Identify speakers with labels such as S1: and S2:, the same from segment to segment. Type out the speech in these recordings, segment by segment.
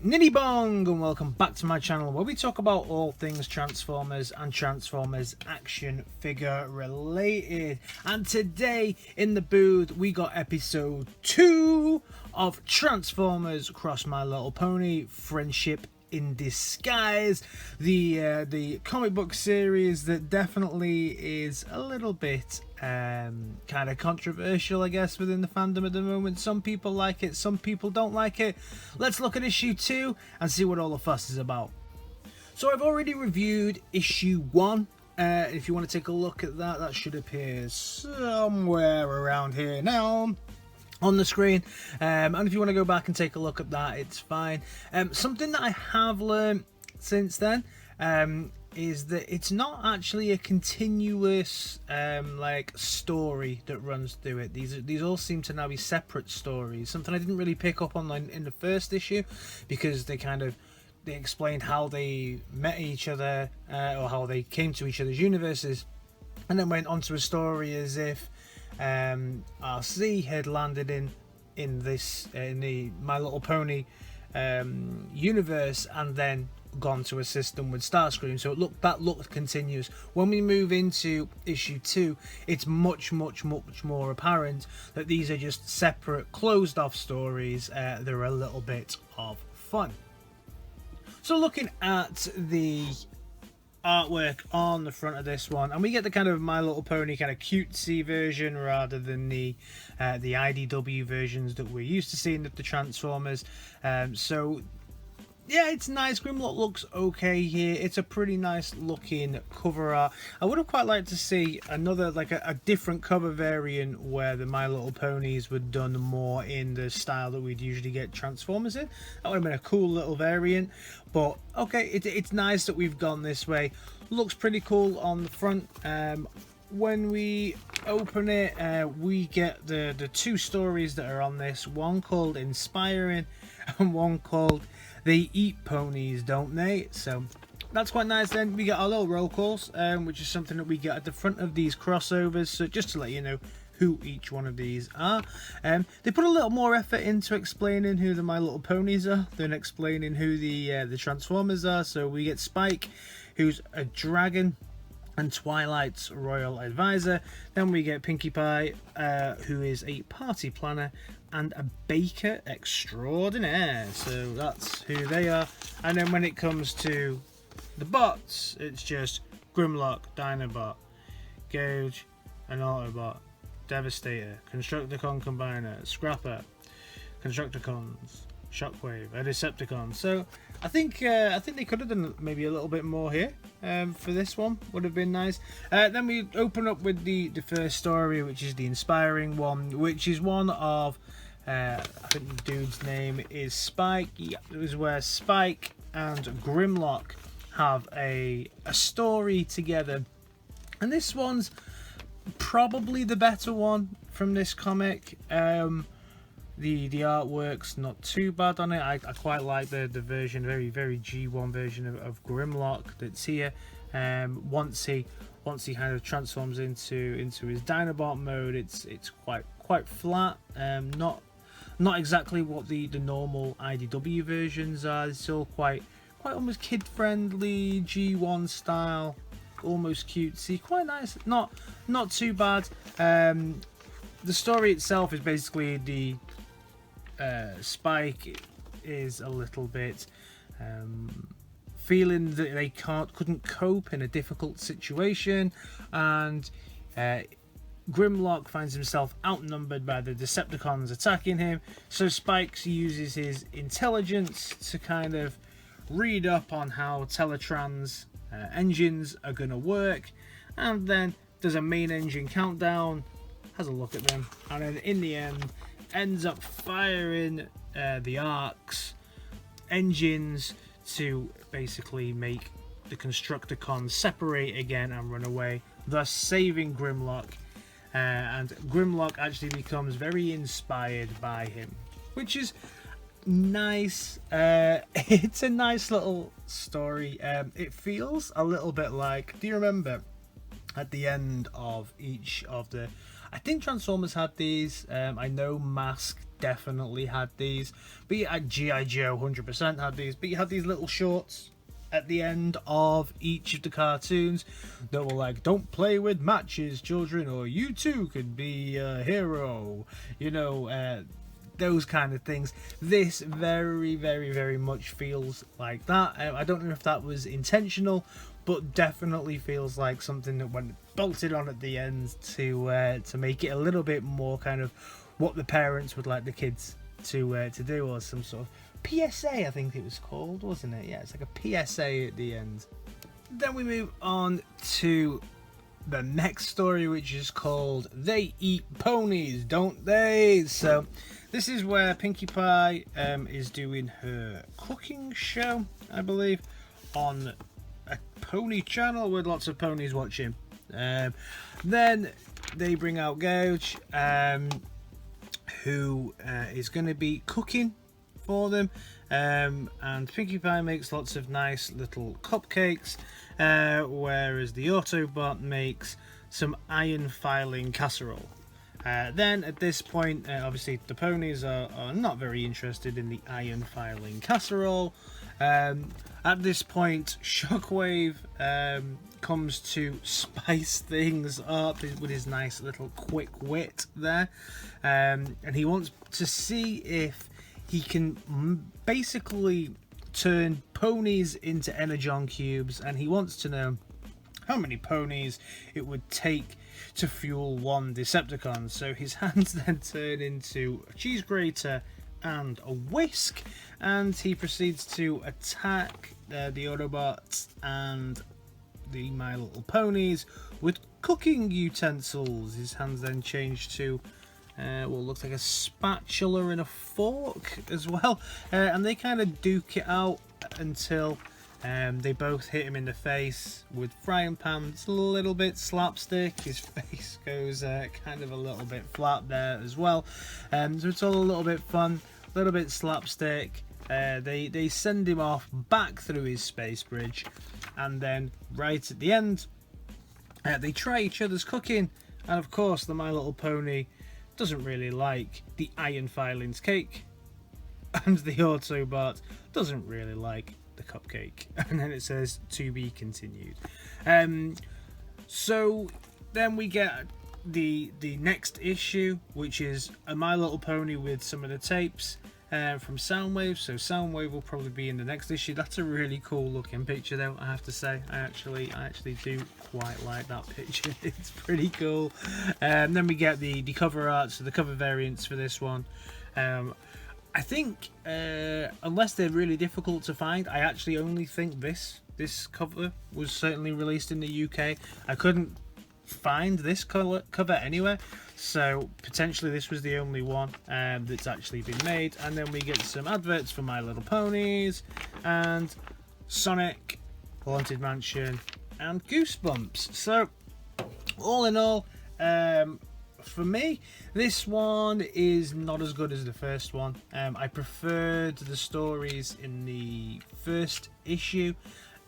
S1: Niddy Bong, and welcome back to my channel where we talk about all things Transformers and Transformers action figure related. And today in the booth we got episode 2 of Transformers Cross My Little Pony Friendship in Disguise, the comic book series that definitely is a little bit kind of controversial, I guess, within the fandom at the moment. Some people like it, some people don't like it. Let's look at issue 2 and see what all the fuss is about. So I've already reviewed issue 1. If you want to take a look at that, that should appear somewhere around here now on the screen, and if you want to go back and take a look at that, it's fine. Something that I have learned since then is that it's not actually a continuous like story that runs through it. These all seem to now be separate stories, something I didn't really pick up on in the first issue, because they explained how they met each other, or how they came to each other's universes, and then went on to a story as if RC had landed in the My Little Pony universe and then gone to assist them with Starscream. So that looked continuous. When we move into issue 2, it's much more apparent that these are just separate, closed off stories. They're a little bit of fun. So looking at the artwork on the front of this one, and we get the kind of My Little Pony kind of cutesy version rather than the IDW versions that we're used to seeing of the Transformers. So yeah, it's nice. Grimlock looks okay here. It's a pretty nice looking cover art. I would have quite liked to see another, like a different cover variant where the My Little Ponies were done more in the style that we'd usually get Transformers in. That would have been a cool little variant. But okay, it's nice that we've gone this way. Looks pretty cool on the front. When we open it, we get the two stories that are on this. One called Inspiring and one called They Eat Ponies, Don't They? So that's quite nice. Then we get our little roll calls, which is something that we get at the front of these crossovers. So just to let you know who each one of these are. They put a little more effort into explaining who the My Little Ponies are than explaining who the Transformers are. So we get Spike, who's a dragon and Twilight's royal advisor. Then we get Pinkie Pie, who is a party planner and a baker extraordinaire. So that's who they are. And then when it comes to the bots, it's just Grimlock, Dinobot, Gauge, and Autobot, Devastator, Constructicon Combiner, Scrapper, Constructicons, Shockwave, a Decepticon. So I think they could have done maybe a little bit more here for this one. Would have been nice. Then we open up with the first story, which is the Inspiring one, which is one of I think the dude's name is Spike. Yeah, it was where Spike and Grimlock have a story together, and this one's probably the better one from this comic. The artwork's not too bad on it. I quite like the version, very G1 version of Grimlock that's here. Once he kind of transforms into his Dinobot mode, it's quite flat. Not exactly what the normal IDW versions are. It's all quite almost kid friendly, G1 style, almost cutesy, quite nice. Not too bad. The story itself is basically the Spike is a little bit feeling that they couldn't cope in a difficult situation, and Grimlock finds himself outnumbered by the Decepticons attacking him. So Spike uses his intelligence to kind of read up on how Teletran's engines are going to work, and then there's a main engine countdown, has a look at them, and then in the end ends up firing the Ark's engines to basically make the Constructicons separate again and run away, thus saving Grimlock. And Grimlock actually becomes very inspired by him, which is nice. It's a nice little story. It feels a little bit like, do you remember at the end of each of the, I think Transformers had these, I know Mask definitely had these. But you had G.I. Joe 100% had these. But you had these little shorts at the end of each of the cartoons that were like, don't play with matches, children, or you too could be a hero, you know, those kind of things. This very, very, very much feels like that. I don't know if that was intentional, but definitely feels like something that went bolted on at the end to make it a little bit more kind of what the parents would like the kids to do, or some sort of PSA, I think it was called, wasn't it? Yeah, it's like a PSA at the end. Then we move on to the next story, which is called They Eat Ponies, Don't They? So this is where Pinkie Pie is doing her cooking show, I believe, on a pony channel with lots of ponies watching. Then they bring out Gouge, who is going to be cooking for them, and Pinkie Pie makes lots of nice little cupcakes, whereas the Autobot makes some iron filing casserole. Then at this point, obviously the ponies are not very interested in the iron filing casserole. At this point, Shockwave comes to spice things up with his nice little quick wit there, and he wants to see if he can basically turn ponies into energon cubes, and he wants to know how many ponies it would take to fuel one Decepticon. So his hands then turn into a cheese grater and a whisk, and he proceeds to attack the Autobots and the My Little Ponies with cooking utensils. His hands then change to what looks like a spatula and a fork as well, and they kind of duke it out until they both hit him in the face with frying pans. A little bit slapstick. His face goes kind of a little bit flat there as well. So it's all a little bit fun, a little bit slapstick. They send him off back through his space bridge, and then right at the end, they try each other's cooking, and of course the My Little Pony doesn't really like the iron filings cake, and the Autobot doesn't really like the cupcake. And then it says to be continued. So then we get the next issue, which is a My Little Pony with some of the tapes from Soundwave. So Soundwave will probably be in the next issue. That's a really cool looking picture though, I have to say. I actually do quite like that picture. It's pretty cool. Then we get the cover art, so the cover variants for this one. I think unless they're really difficult to find, I actually only think this cover was certainly released in the UK. I couldn't find this cover anywhere, so potentially this was the only one that's actually been made. And then we get some adverts for My Little Ponies and Sonic, Haunted Mansion and Goosebumps. So all in all, for me, this one is not as good as the first one. I preferred the stories in the first issue.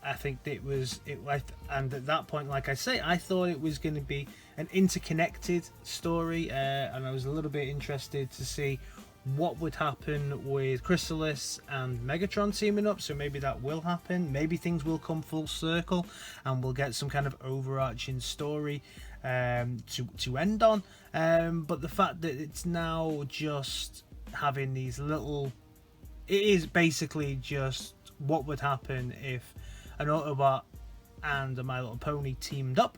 S1: I think and at that point, like I say, I thought it was going to be an interconnected story, and I was a little bit interested to see what would happen with Chrysalis and Megatron teaming up. So maybe that will happen. Maybe things will come full circle, and we'll get some kind of overarching story to end on. But the fact that it's now just having these little, it is basically just what would happen if an Autobot and a My Little Pony teamed up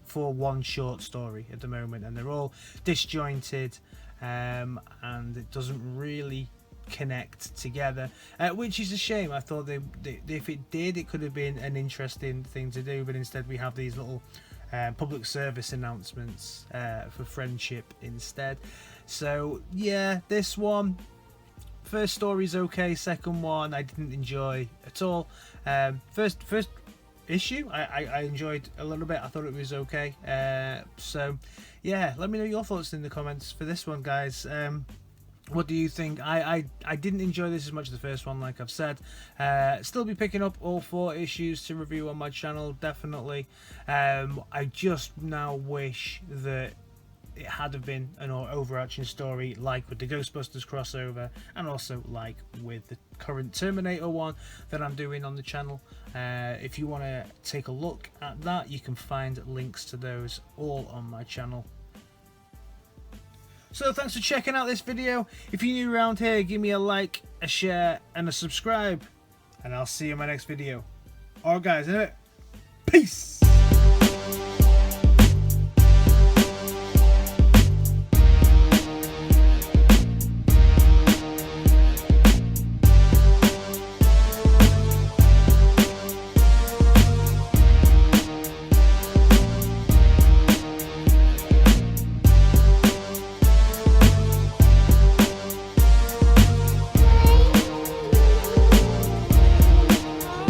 S1: for one short story at the moment, and they're all disjointed, and it doesn't really connect together, which is a shame. I thought they if it did, it could have been an interesting thing to do, but instead we have these little public service announcements for friendship instead. So yeah, this one, first story's okay, second one I didn't enjoy at all. First issue I enjoyed a little bit. I thought it was okay. So yeah, let me know your thoughts in the comments for this one, guys. What do you think? I didn't enjoy this as much as the first one, like I've said. Still be picking up all 4 issues to review on my channel, definitely. I just now wish that it had have been an overarching story, like with the Ghostbusters crossover, and also like with the current Terminator one that I'm doing on the channel. If you want to take a look at that, you can find links to those all on my channel. So thanks for checking out this video. If you're new around here, give me a like, a share, and a subscribe. And I'll see you in my next video. Alright guys, innit? Peace!